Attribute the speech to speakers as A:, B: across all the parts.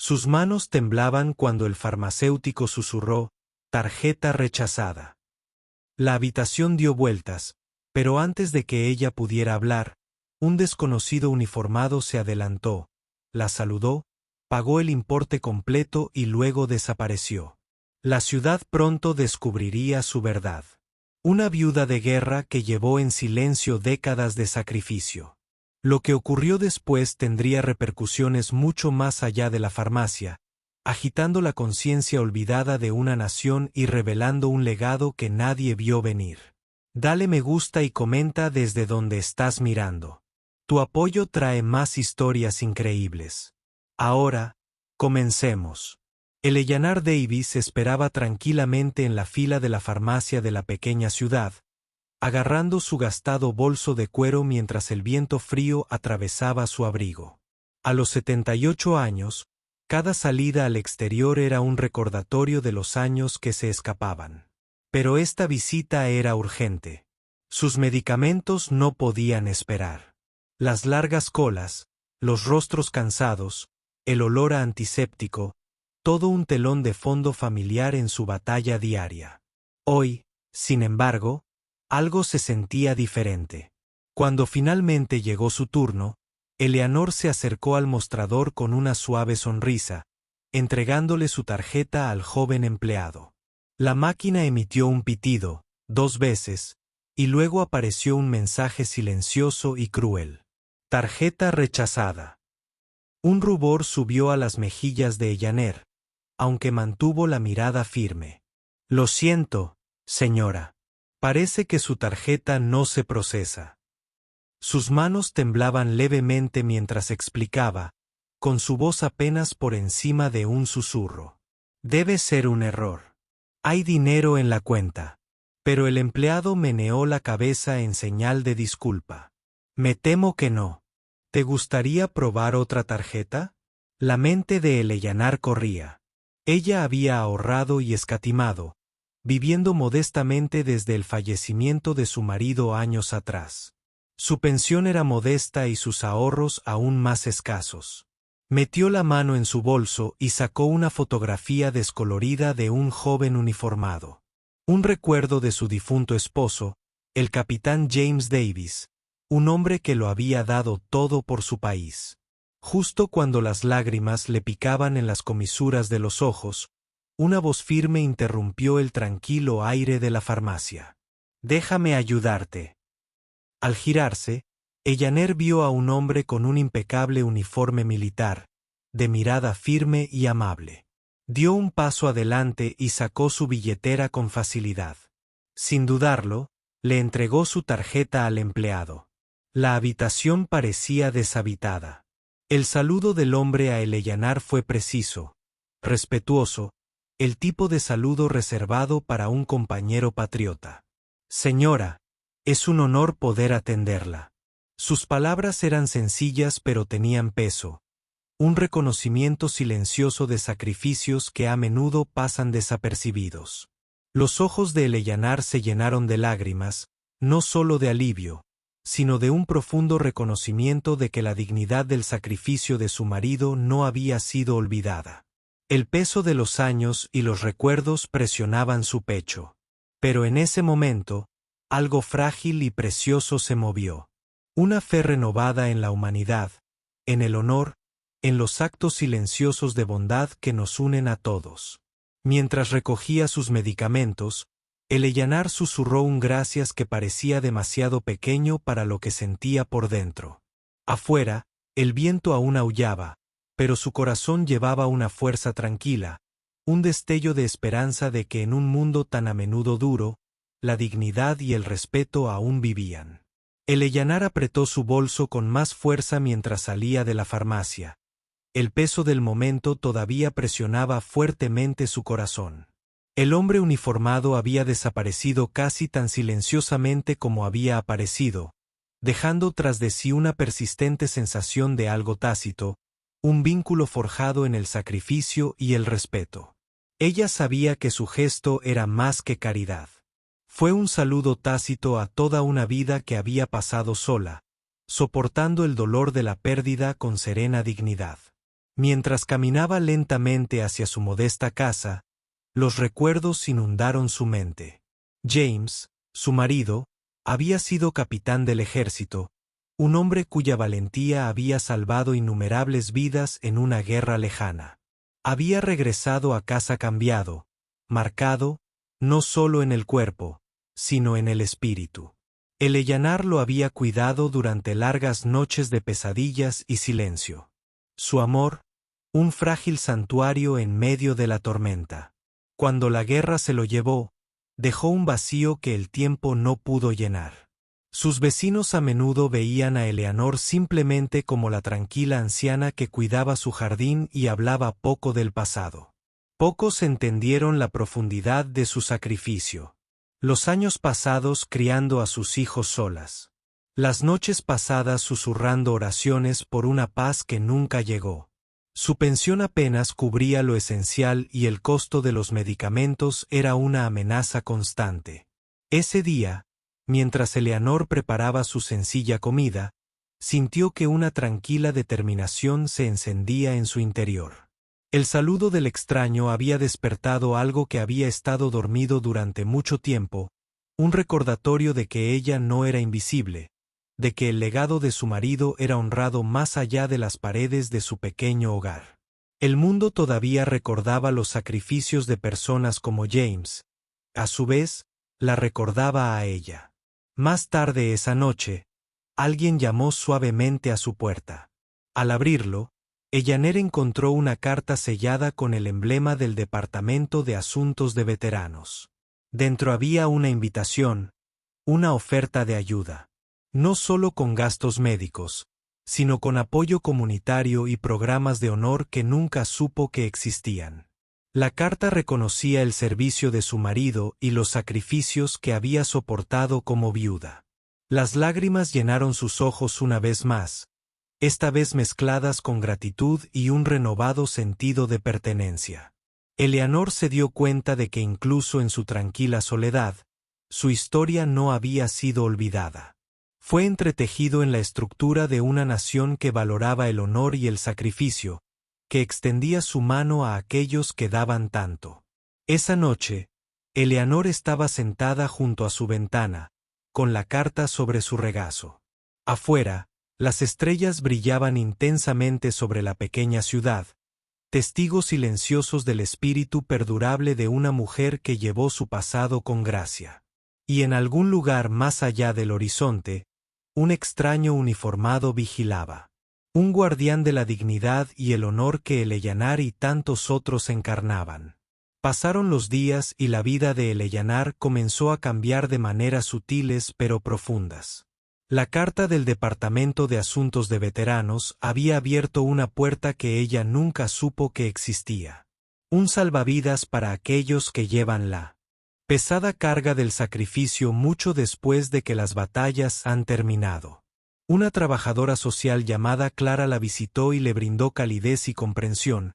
A: Sus manos temblaban cuando el farmacéutico susurró: «Tarjeta rechazada». La habitación dio vueltas, pero antes de que ella pudiera hablar, un desconocido uniformado se adelantó, la saludó, pagó el importe completo y luego desapareció. La ciudad pronto descubriría su verdad. Una viuda de guerra que llevó en silencio décadas de sacrificio. Lo que ocurrió después tendría repercusiones mucho más allá de la farmacia, agitando la conciencia olvidada de una nación y revelando un legado que nadie vio venir. Dale me gusta y comenta desde donde estás mirando. Tu apoyo trae más historias increíbles. Ahora, comencemos. Eleanor Davis esperaba tranquilamente en la fila de la farmacia de la pequeña ciudad, agarrando su gastado bolso de cuero mientras el viento frío atravesaba su abrigo. A los 78 años, cada salida al exterior era un recordatorio de los años que se escapaban. Pero esta visita era urgente. Sus medicamentos no podían esperar. Las largas colas, los rostros cansados, el olor a antiséptico, todo un telón de fondo familiar en su batalla diaria. Hoy, sin embargo, algo se sentía diferente. Cuando finalmente llegó su turno, Eleanor se acercó al mostrador con una suave sonrisa, entregándole su tarjeta al joven empleado. La máquina emitió un pitido, 2 veces, y luego apareció un mensaje silencioso y cruel. Tarjeta rechazada. Un rubor subió a las mejillas de Eleanor, aunque mantuvo la mirada firme. Lo siento, señora. Parece que su tarjeta no se procesa. Sus manos temblaban levemente mientras explicaba, con su voz apenas por encima de un susurro. Debe ser un error. Hay dinero en la cuenta. Pero el empleado meneó la cabeza en señal de disculpa. Me temo que no. ¿Te gustaría probar otra tarjeta? La mente de Eleanor corría. Ella había ahorrado y escatimado, viviendo modestamente desde el fallecimiento de su marido años atrás. Su pensión era modesta y sus ahorros aún más escasos. Metió la mano en su bolso y sacó una fotografía descolorida de un joven uniformado. Un recuerdo de su difunto esposo, el capitán James Davis, un hombre que lo había dado todo por su país. Justo cuando las lágrimas le picaban en las comisuras de los ojos, una voz firme interrumpió el tranquilo aire de la farmacia. «Déjame ayudarte». Al girarse, Eleanor vio a un hombre con un impecable uniforme militar, de mirada firme y amable. Dio un paso adelante y sacó su billetera con facilidad. Sin dudarlo, le entregó su tarjeta al empleado. La habitación parecía deshabitada. El saludo del hombre a Eleanor fue preciso, respetuoso, el tipo de saludo reservado para un compañero patriota. «Señora, es un honor poder atenderla». Sus palabras eran sencillas pero tenían peso, un reconocimiento silencioso de sacrificios que a menudo pasan desapercibidos. Los ojos de Eleanor se llenaron de lágrimas, no solo de alivio, sino de un profundo reconocimiento de que la dignidad del sacrificio de su marido no había sido olvidada. El peso de los años y los recuerdos presionaban su pecho. Pero en ese momento, algo frágil y precioso se movió. Una fe renovada en la humanidad, en el honor, en los actos silenciosos de bondad que nos unen a todos. Mientras recogía sus medicamentos, Eleanor susurró un gracias que parecía demasiado pequeño para lo que sentía por dentro. Afuera, el viento aún aullaba, pero su corazón llevaba una fuerza tranquila, un destello de esperanza de que en un mundo tan a menudo duro, la dignidad y el respeto aún vivían. Eleanor apretó su bolso con más fuerza mientras salía de la farmacia. El peso del momento todavía presionaba fuertemente su corazón. El hombre uniformado había desaparecido casi tan silenciosamente como había aparecido, dejando tras de sí una persistente sensación de algo tácito, un vínculo forjado en el sacrificio y el respeto. Ella sabía que su gesto era más que caridad. Fue un saludo tácito a toda una vida que había pasado sola, soportando el dolor de la pérdida con serena dignidad. Mientras caminaba lentamente hacia su modesta casa, los recuerdos inundaron su mente. James, su marido, había sido capitán del ejército, un hombre cuya valentía había salvado innumerables vidas en una guerra lejana. Había regresado a casa cambiado, marcado, no solo en el cuerpo, sino en el espíritu. Eleanor lo había cuidado durante largas noches de pesadillas y silencio. Su amor, un frágil santuario en medio de la tormenta. Cuando la guerra se lo llevó, dejó un vacío que el tiempo no pudo llenar. Sus vecinos a menudo veían a Eleanor simplemente como la tranquila anciana que cuidaba su jardín y hablaba poco del pasado. Pocos entendieron la profundidad de su sacrificio. Los años pasados criando a sus hijos solas. Las noches pasadas susurrando oraciones por una paz que nunca llegó. Su pensión apenas cubría lo esencial y el costo de los medicamentos era una amenaza constante. Ese día, mientras Eleanor preparaba su sencilla comida, sintió que una tranquila determinación se encendía en su interior. El saludo del extraño había despertado algo que había estado dormido durante mucho tiempo, un recordatorio de que ella no era invisible, de que el legado de su marido era honrado más allá de las paredes de su pequeño hogar. El mundo todavía recordaba los sacrificios de personas como James. A su vez, la recordaba a ella. Más tarde esa noche, alguien llamó suavemente a su puerta. Al abrirlo, Eleanor encontró una carta sellada con el emblema del Departamento de Asuntos de Veteranos. Dentro había una invitación, una oferta de ayuda. No solo con gastos médicos, sino con apoyo comunitario y programas de honor que nunca supo que existían. La carta reconocía el servicio de su marido y los sacrificios que había soportado como viuda. Las lágrimas llenaron sus ojos una vez más, esta vez mezcladas con gratitud y un renovado sentido de pertenencia. Eleanor se dio cuenta de que incluso en su tranquila soledad, su historia no había sido olvidada. Fue entretejido en la estructura de una nación que valoraba el honor y el sacrificio, que extendía su mano a aquellos que daban tanto. Esa noche, Eleanor estaba sentada junto a su ventana, con la carta sobre su regazo. Afuera, las estrellas brillaban intensamente sobre la pequeña ciudad, testigos silenciosos del espíritu perdurable de una mujer que llevó su pasado con gracia. Y en algún lugar más allá del horizonte, un extraño uniformado vigilaba. Un guardián de la dignidad y el honor que Eleanor y tantos otros encarnaban. Pasaron los días y la vida de Eleanor comenzó a cambiar de maneras sutiles pero profundas. La carta del Departamento de Asuntos de Veteranos había abierto una puerta que ella nunca supo que existía. Un salvavidas para aquellos que llevan la pesada carga del sacrificio mucho después de que las batallas han terminado. Una trabajadora social llamada Clara la visitó y le brindó calidez y comprensión,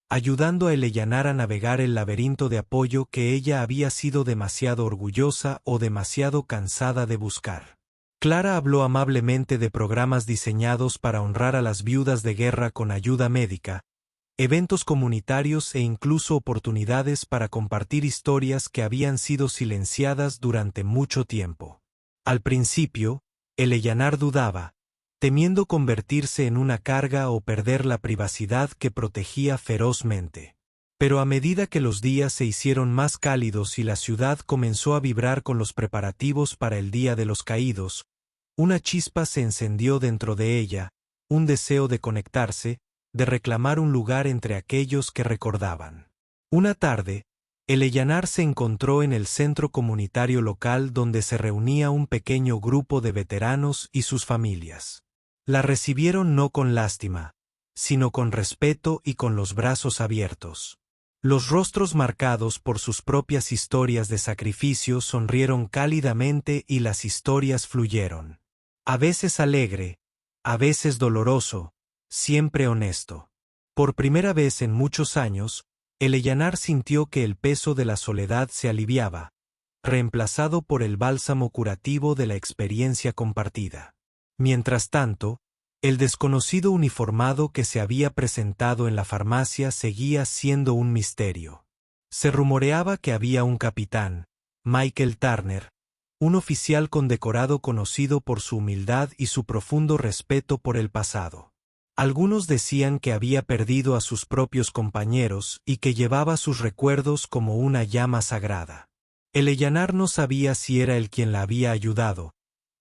A: ayudando a Eleanor a navegar el laberinto de apoyo que ella había sido demasiado orgullosa o demasiado cansada de buscar. Clara habló amablemente de programas diseñados para honrar a las viudas de guerra con ayuda médica, eventos comunitarios e incluso oportunidades para compartir historias que habían sido silenciadas durante mucho tiempo. Al principio, Eleanor dudaba, temiendo convertirse en una carga o perder la privacidad que protegía ferozmente. Pero a medida que los días se hicieron más cálidos y la ciudad comenzó a vibrar con los preparativos para el Día de los Caídos, una chispa se encendió dentro de ella, un deseo de conectarse, de reclamar un lugar entre aquellos que recordaban. Una tarde, Eleanor se encontró en el centro comunitario local donde se reunía un pequeño grupo de veteranos y sus familias. La recibieron no con lástima, sino con respeto y con los brazos abiertos. Los rostros marcados por sus propias historias de sacrificio sonrieron cálidamente y las historias fluyeron. A veces alegre, a veces doloroso, siempre honesto. Por primera vez en muchos años, Eleanor sintió que el peso de la soledad se aliviaba, reemplazado por el bálsamo curativo de la experiencia compartida. Mientras tanto, El desconocido uniformado que se había presentado en la farmacia seguía siendo un misterio. Se rumoreaba que había un capitán, Michael Turner, un oficial condecorado conocido por su humildad y su profundo respeto por el pasado. Algunos decían que había perdido a sus propios compañeros y que llevaba sus recuerdos como una llama sagrada. Eleanor no sabía si era él quien la había ayudado,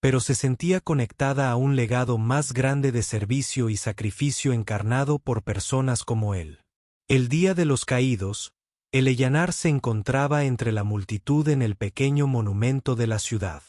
A: pero se sentía conectada a un legado más grande de servicio y sacrificio encarnado por personas como él. El Día de los Caídos, Eleanor se encontraba entre la multitud en el pequeño monumento de la ciudad.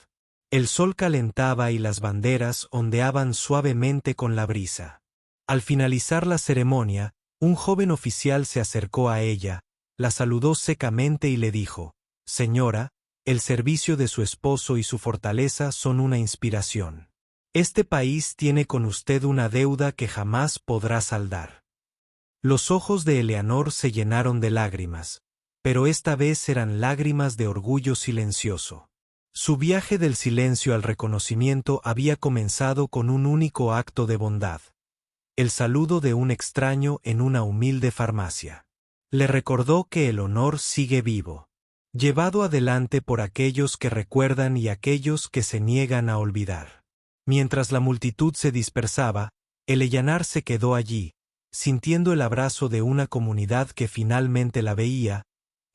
A: El sol calentaba y las banderas ondeaban suavemente con la brisa. Al finalizar la ceremonia, un joven oficial se acercó a ella, la saludó secamente y le dijo: «Señora, el servicio de su esposo y su fortaleza son una inspiración. Este país tiene con usted una deuda que jamás podrá saldar». Los ojos de Eleanor se llenaron de lágrimas, pero esta vez eran lágrimas de orgullo silencioso. Su viaje del silencio al reconocimiento había comenzado con un único acto de bondad: el saludo de un extraño en una humilde farmacia. Le recordó que el honor sigue vivo, llevado adelante por aquellos que recuerdan y aquellos que se niegan a olvidar. Mientras la multitud se dispersaba, Eleanor se quedó allí, sintiendo el abrazo de una comunidad que finalmente la veía,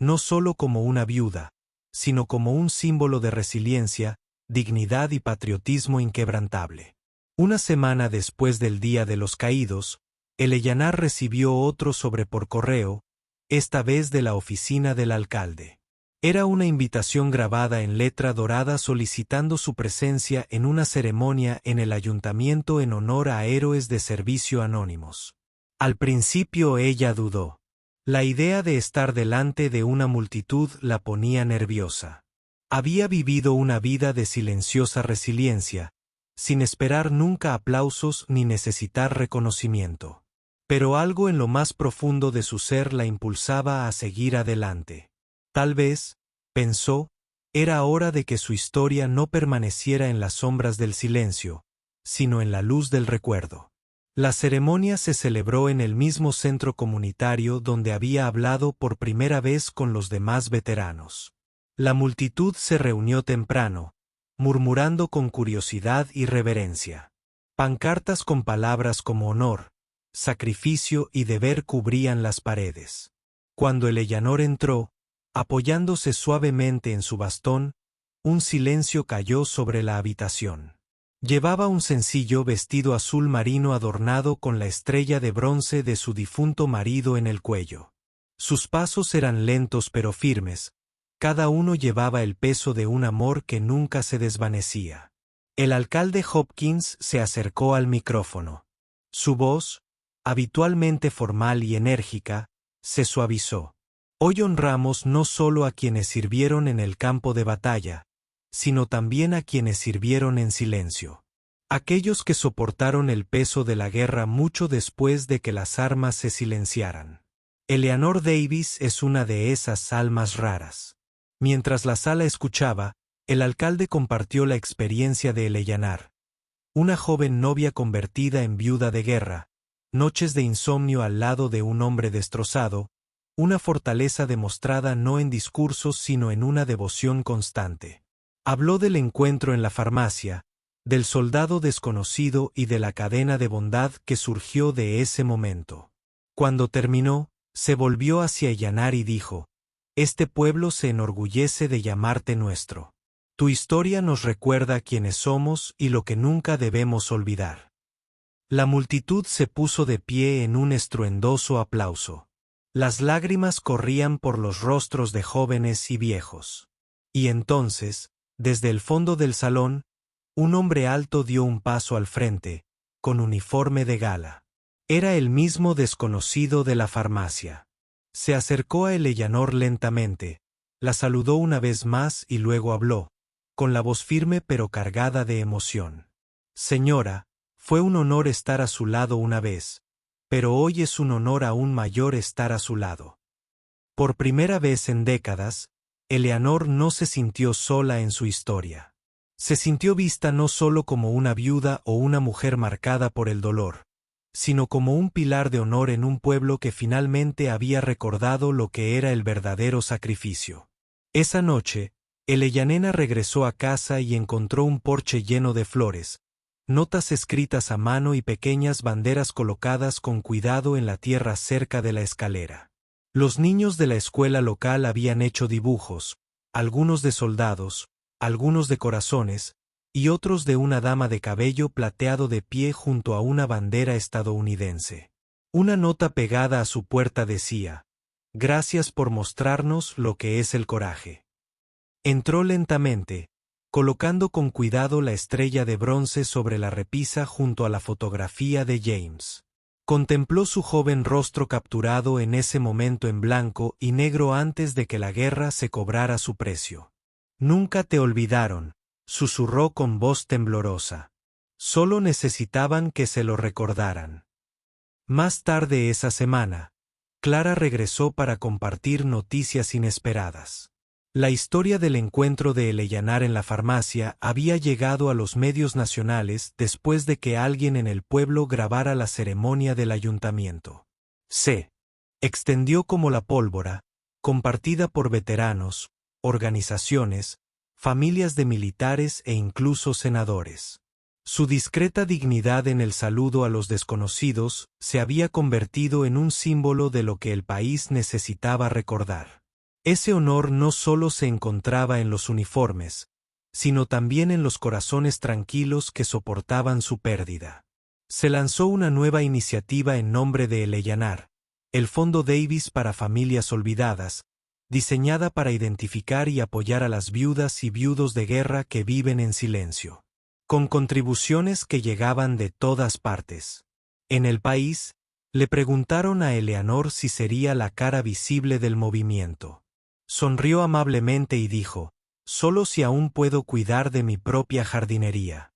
A: no solo como una viuda, sino como un símbolo de resiliencia, dignidad y patriotismo inquebrantable. Una semana después del Día de los Caídos, Eleanor recibió otro sobre por correo, esta vez de la oficina del alcalde. Era una invitación grabada en letra dorada solicitando su presencia en una ceremonia en el ayuntamiento en honor a héroes de servicio anónimos. Al principio ella dudó. La idea de estar delante de una multitud la ponía nerviosa. Había vivido una vida de silenciosa resiliencia, sin esperar nunca aplausos ni necesitar reconocimiento. Pero algo en lo más profundo de su ser la impulsaba a seguir adelante. Tal vez, pensó, era hora de que su historia no permaneciera en las sombras del silencio, sino en la luz del recuerdo. La ceremonia se celebró en el mismo centro comunitario donde había hablado por primera vez con los demás veteranos. La multitud se reunió temprano, murmurando con curiosidad y reverencia. Pancartas con palabras como honor, sacrificio y deber cubrían las paredes. Cuando Eleanor entró, apoyándose suavemente en su bastón, un silencio cayó sobre la habitación. Llevaba un sencillo vestido azul marino adornado con la estrella de bronce de su difunto marido en el cuello. Sus pasos eran lentos pero firmes, cada uno llevaba el peso de un amor que nunca se desvanecía. El alcalde Hopkins se acercó al micrófono. Su voz, habitualmente formal y enérgica, se suavizó. Hoy honramos no solo a quienes sirvieron en el campo de batalla, sino también a quienes sirvieron en silencio. Aquellos que soportaron el peso de la guerra mucho después de que las armas se silenciaran. Eleanor Davis es una de esas almas raras. Mientras la sala escuchaba, el alcalde compartió la experiencia de Eleanor, una joven novia convertida en viuda de guerra, noches de insomnio al lado de un hombre destrozado, una fortaleza demostrada no en discursos sino en una devoción constante. Habló del encuentro en la farmacia, del soldado desconocido y de la cadena de bondad que surgió de ese momento. Cuando terminó, se volvió hacia Eleanor y dijo: «Este pueblo se enorgullece de llamarte nuestro. Tu historia nos recuerda quiénes somos y lo que nunca debemos olvidar». La multitud se puso de pie en un estruendoso aplauso. Las lágrimas corrían por los rostros de jóvenes y viejos. Y entonces, desde el fondo del salón, un hombre alto dio un paso al frente, con uniforme de gala. Era el mismo desconocido de la farmacia. Se acercó a Eleanor lentamente, la saludó una vez más y luego habló, con la voz firme pero cargada de emoción. «Señora, fue un honor estar a su lado una vez, pero hoy es un honor aún mayor estar a su lado». Por primera vez en décadas, Eleanor no se sintió sola en su historia. Se sintió vista no solo como una viuda o una mujer marcada por el dolor, sino como un pilar de honor en un pueblo que finalmente había recordado lo que era el verdadero sacrificio. Esa noche, Eleyanena regresó a casa y encontró un porche lleno de flores, notas escritas a mano y pequeñas banderas colocadas con cuidado en la tierra cerca de la escalera. Los niños de la escuela local habían hecho dibujos, algunos de soldados, algunos de corazones, y otros de una dama de cabello plateado de pie junto a una bandera estadounidense. Una nota pegada a su puerta decía: «Gracias por mostrarnos lo que es el coraje». Entró lentamente, colocando con cuidado la estrella de bronce sobre la repisa junto a la fotografía de James. Contempló su joven rostro capturado en ese momento en blanco y negro antes de que la guerra se cobrara su precio. «Nunca te olvidaron», susurró con voz temblorosa. Solo necesitaban que se lo recordaran. Más tarde esa semana, Clara regresó para compartir noticias inesperadas. La historia del encuentro de Eleyanar en la farmacia había llegado a los medios nacionales después de que alguien en el pueblo grabara la ceremonia del ayuntamiento. Se extendió como la pólvora, compartida por veteranos, organizaciones, familias de militares e incluso senadores. Su discreta dignidad en el saludo a los desconocidos se había convertido en un símbolo de lo que el país necesitaba recordar. Ese honor no solo se encontraba en los uniformes, sino también en los corazones tranquilos que soportaban su pérdida. Se lanzó una nueva iniciativa en nombre de Eleyanar, el Fondo Davis para Familias Olvidadas, diseñada para identificar y apoyar a las viudas y viudos de guerra que viven en silencio. Con contribuciones que llegaban de todas partes. En el país, le preguntaron a Eleanor si sería la cara visible del movimiento. Sonrió amablemente y dijo: «Solo si aún puedo cuidar de mi propia jardinería».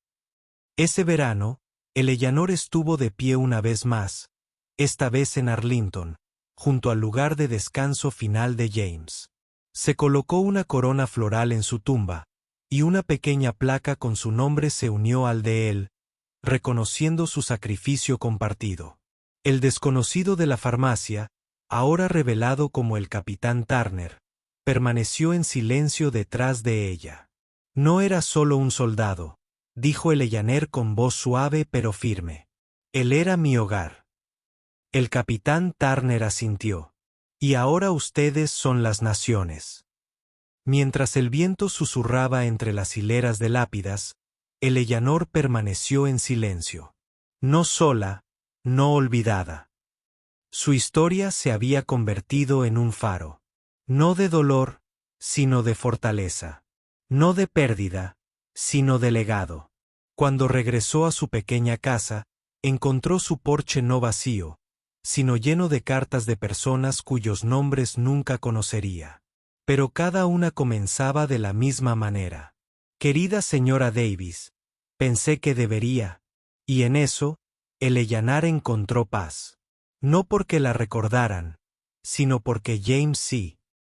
A: Ese verano, Eleanor estuvo de pie una vez más, esta vez en Arlington, junto al lugar de descanso final de James. Se colocó una corona floral en su tumba, y una pequeña placa con su nombre se unió al de él, reconociendo su sacrificio compartido. El desconocido de la farmacia, ahora revelado como el capitán Turner, permaneció en silencio detrás de ella. «No era solo un soldado», dijo Eleyanar con voz suave pero firme. «Él era mi hogar». El capitán Turner asintió. «Y ahora ustedes son las naciones». Mientras el viento susurraba entre las hileras de lápidas, Eleyanor permaneció en silencio. No sola, no olvidada. Su historia se había convertido en un faro. No de dolor, sino de fortaleza. No de pérdida, sino de legado. Cuando regresó a su pequeña casa, encontró su porche no vacío, sino lleno de cartas de personas cuyos nombres nunca conocería. Pero cada una comenzaba de la misma manera. «Querida señora Davis, pensé que debería». Y en eso, Eleyanar encontró paz. No porque la recordaran, sino porque James sí.